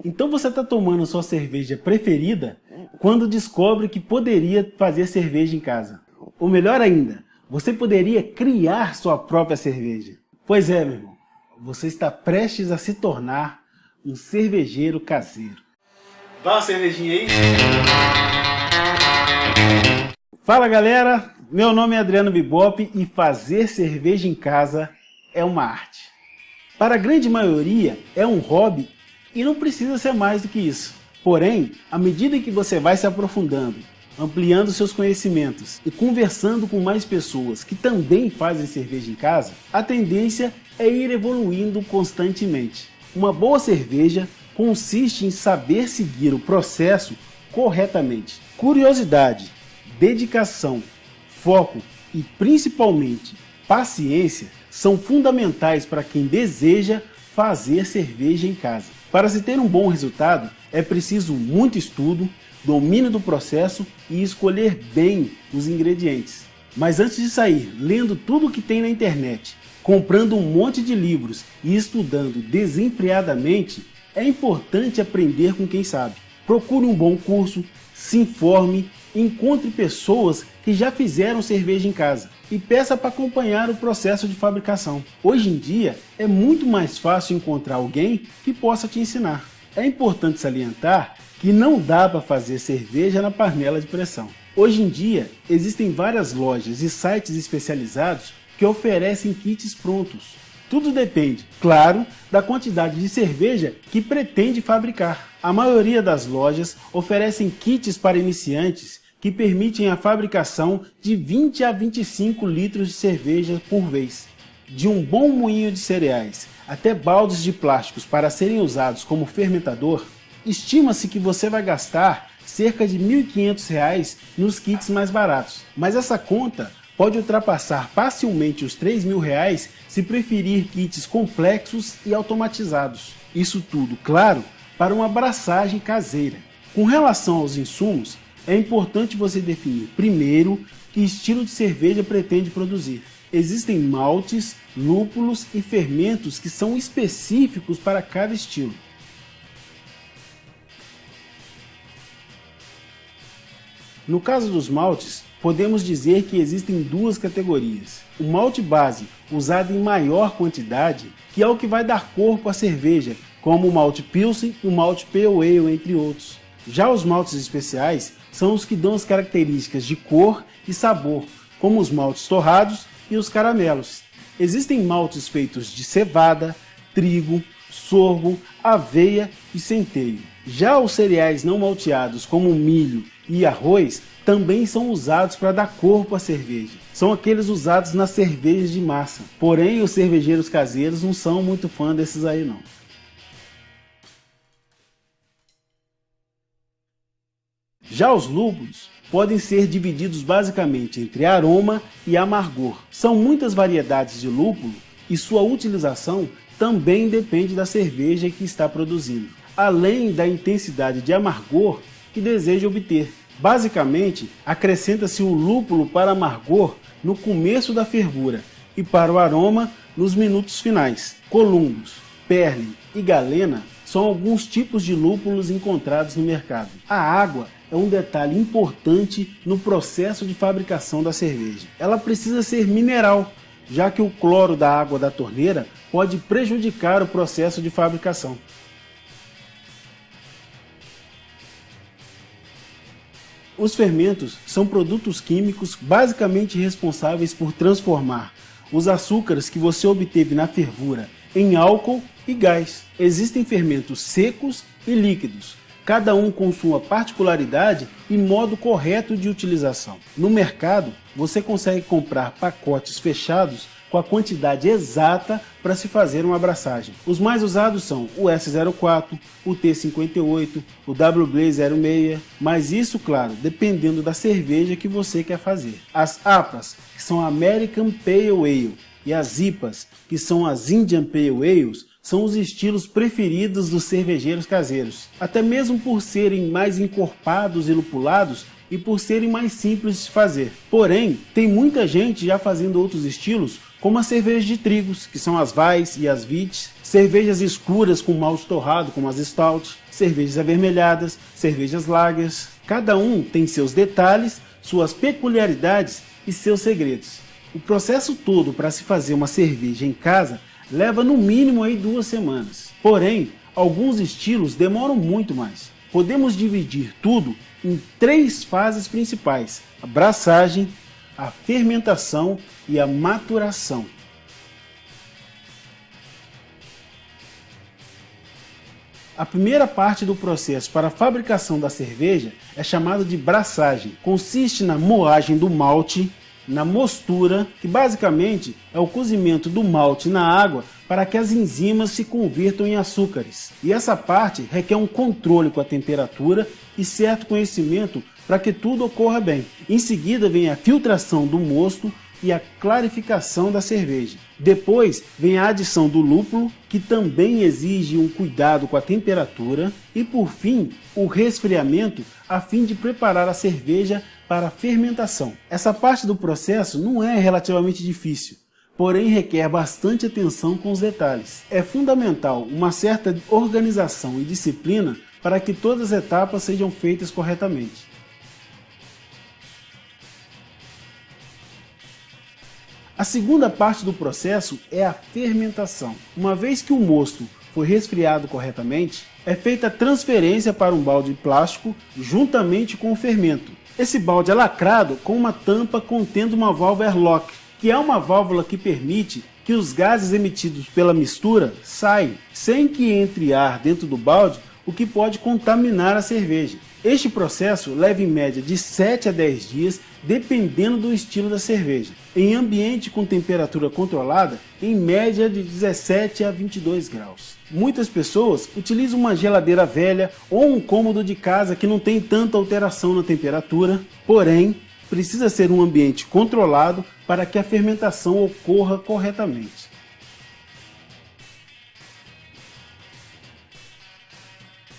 Então você está tomando sua cerveja preferida quando descobre que poderia fazer cerveja em casa. Ou melhor ainda, você poderia criar sua própria cerveja. Pois é, meu irmão, você está prestes a se tornar um cervejeiro caseiro. Dá uma cervejinha aí. Fala galera, meu nome é Adriano Bibop e fazer cerveja em casa é uma arte. Para a grande maioria é um hobby e não precisa ser mais do que isso. Porém, à medida que você vai se aprofundando, ampliando seus conhecimentos e conversando com mais pessoas que também fazem cerveja em casa, a tendência é ir evoluindo constantemente. Uma boa cerveja consiste em saber seguir o processo corretamente. Curiosidade, dedicação, foco e principalmente paciência são fundamentais para quem deseja fazer cerveja em casa. Para se ter um bom resultado, é preciso muito estudo, domínio do processo e escolher bem os ingredientes. Mas antes de sair lendo tudo o que tem na internet, comprando um monte de livros e estudando desenfreadamente, é importante aprender com quem sabe. Procure um bom curso, se informe, encontre pessoas que já fizeram cerveja em casa e peça para acompanhar o processo de fabricação. Hoje em dia é muito mais fácil encontrar alguém que possa te ensinar. É importante salientar que não dá para fazer cerveja na panela de pressão. Hoje em dia existem várias lojas e sites especializados que oferecem kits prontos. Tudo depende, claro, da quantidade de cerveja que pretende fabricar. A maioria das lojas oferecem kits para iniciantes que permitem a fabricação de 20 a 25 litros de cerveja por vez. De um bom moinho de cereais até baldes de plásticos para serem usados como fermentador, estima-se que você vai gastar cerca de R$ 1.500 nos kits mais baratos. Mas essa conta pode ultrapassar facilmente os R$ 3.000 se preferir kits complexos e automatizados. Isso tudo, claro, para uma abraçagem caseira. Com relação aos insumos, é importante você definir primeiro que estilo de cerveja pretende produzir. Existem maltes, lúpulos e fermentos que são específicos para cada estilo. No caso dos maltes, podemos dizer que existem duas categorias. O malte base, usado em maior quantidade, que é o que vai dar corpo à cerveja, como o malte Pilsen e o malte Pale Ale, entre outros. Já os maltes especiais são os que dão as características de cor e sabor, como os maltes torrados e os caramelos. Existem maltes feitos de cevada, trigo, sorgo, aveia e centeio. Já os cereais não malteados, como milho e arroz, também são usados para dar corpo à cerveja. São aqueles usados nas cervejas de massa. Porém, os cervejeiros caseiros não são muito fã desses aí não. Já os lúpulos podem ser divididos basicamente entre aroma e amargor. São muitas variedades de lúpulo e sua utilização também depende da cerveja que está produzindo, além da intensidade de amargor que deseja obter. Basicamente, acrescenta-se o lúpulo para amargor no começo da fervura e para o aroma nos minutos finais. Columbus, Perle e Galena são alguns tipos de lúpulos encontrados no mercado. A água é um detalhe importante no processo de fabricação da cerveja. Ela precisa ser mineral, já que o cloro da água da torneira pode prejudicar o processo de fabricação. Os fermentos são produtos químicos basicamente responsáveis por transformar os açúcares que você obteve na fervura em álcool e gás. Existem fermentos secos e líquidos, cada um com sua particularidade e modo correto de utilização. No mercado, você consegue comprar pacotes fechados com a quantidade exata para se fazer uma abraçagem. Os mais usados são o S04, o T58, o WB 06, mas isso, claro, dependendo da cerveja que você quer fazer. As APAs, que são American Pale Ale, e as IPAs, que são as Indian Pale Ales, são os estilos preferidos dos cervejeiros caseiros, até mesmo por serem mais encorpados e lupulados e por serem mais simples de fazer. Porém, tem muita gente já fazendo outros estilos como as cervejas de trigos, que são as Weiss e as Witz, cervejas escuras com malte torrado, como as Stout, cervejas avermelhadas, cervejas lagers. Cada um tem seus detalhes, suas peculiaridades e seus segredos. O processo todo para se fazer uma cerveja em casa leva no mínimo aí 2 semanas. Porém, alguns estilos demoram muito mais. Podemos dividir tudo em 3 fases principais: a braçagem, a fermentação e a maturação. A primeira parte do processo para a fabricação da cerveja é chamada de braçagem. Consiste na moagem do malte, na mostura, que basicamente é o cozimento do malte na água para que as enzimas se convirtam em açúcares. E essa parte requer um controle com a temperatura e certo conhecimento para que tudo ocorra bem. Em seguida vem a filtração do mosto e a clarificação da cerveja. Depois vem a adição do lúpulo, que também exige um cuidado com a temperatura. E por fim, o resfriamento, a fim de preparar a cerveja para a fermentação. Essa parte do processo não é relativamente difícil, porém requer bastante atenção com os detalhes. É fundamental uma certa organização e disciplina para que todas as etapas sejam feitas corretamente. A segunda parte do processo é a fermentação. Uma vez que o mosto foi resfriado corretamente, é feita a transferência para um balde plástico juntamente com o fermento. Esse balde é lacrado com uma tampa contendo uma válvula airlock, que é uma válvula que permite que os gases emitidos pela mistura saiam, sem que entre ar dentro do balde, o que pode contaminar a cerveja. Este processo leva em média de 7 a 10 dias, dependendo do estilo da cerveja. Em ambiente com temperatura controlada, em média de 17 a 22 graus. Muitas pessoas utilizam uma geladeira velha ou um cômodo de casa que não tem tanta alteração na temperatura, porém, precisa ser um ambiente controlado para que a fermentação ocorra corretamente.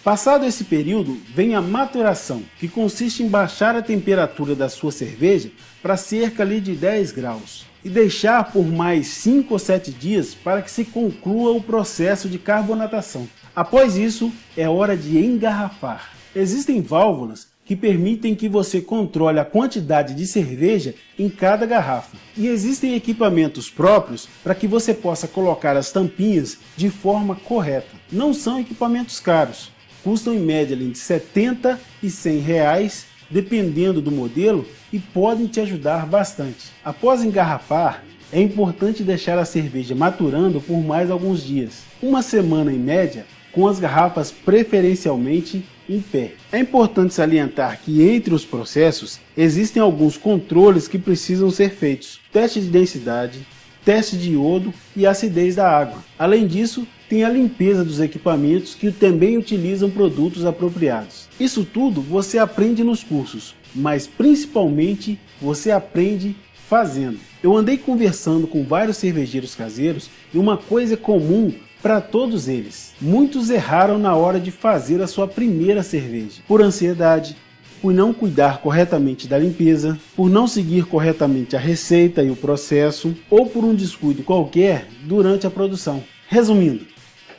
Passado esse período, vem a maturação, que consiste em baixar a temperatura da sua cerveja para cerca de 10 graus e deixar por mais 5 ou 7 dias para que se conclua o processo de carbonatação. Após isso, é hora de engarrafar. Existem válvulas que permitem que você controle a quantidade de cerveja em cada garrafa. E existem equipamentos próprios para que você possa colocar as tampinhas de forma correta. Não são equipamentos caros. Custam em média de 70 e 100 reais, dependendo do modelo, e podem te ajudar bastante. Após engarrafar, é importante deixar a cerveja maturando por mais alguns dias, 1 semana em média, com as garrafas preferencialmente em pé. É importante salientar que entre os processos existem alguns controles que precisam ser feitos: teste de densidade, teste de iodo e acidez da água. Além disso, tem a limpeza dos equipamentos que também utilizam produtos apropriados. Isso tudo você aprende nos cursos, mas principalmente você aprende fazendo. Eu andei conversando com vários cervejeiros caseiros e uma coisa é comum para todos eles: muitos erraram na hora de fazer a sua primeira cerveja, por ansiedade, por não cuidar corretamente da limpeza, por não seguir corretamente a receita e o processo, ou por um descuido qualquer durante a produção. Resumindo,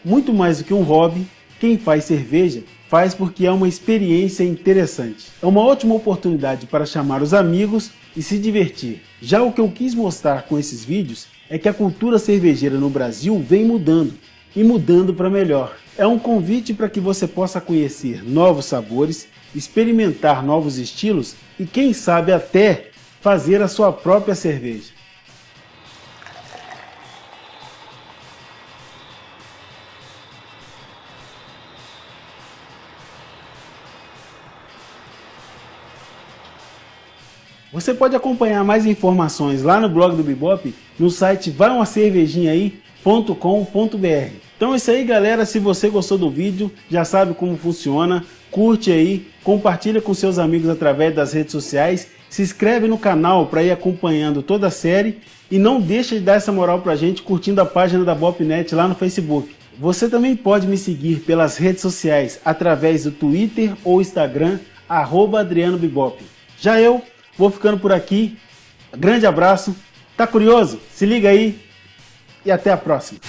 muito mais do que um hobby, quem faz cerveja faz porque é uma experiência interessante. É uma ótima oportunidade para chamar os amigos e se divertir. Já o que eu quis mostrar com esses vídeos é que a cultura cervejeira no Brasil vem mudando, e mudando para melhor. É um convite para que você possa conhecer novos sabores, experimentar novos estilos e quem sabe até fazer a sua própria cerveja. Você pode acompanhar mais informações lá no blog do Bebop, no site vaumacervejinhaai.com.br. Então é isso aí, galera. Se você gostou do vídeo, já sabe como funciona, curte aí, compartilha com seus amigos através das redes sociais, se inscreve no canal para ir acompanhando toda a série e não deixa de dar essa moral pra gente curtindo a página da Bopnet lá no Facebook. Você também pode me seguir pelas redes sociais através do Twitter ou Instagram, @AdrianoBebop. Já eu vou ficando por aqui. Grande abraço Tá curioso? Se liga aí e até a próxima!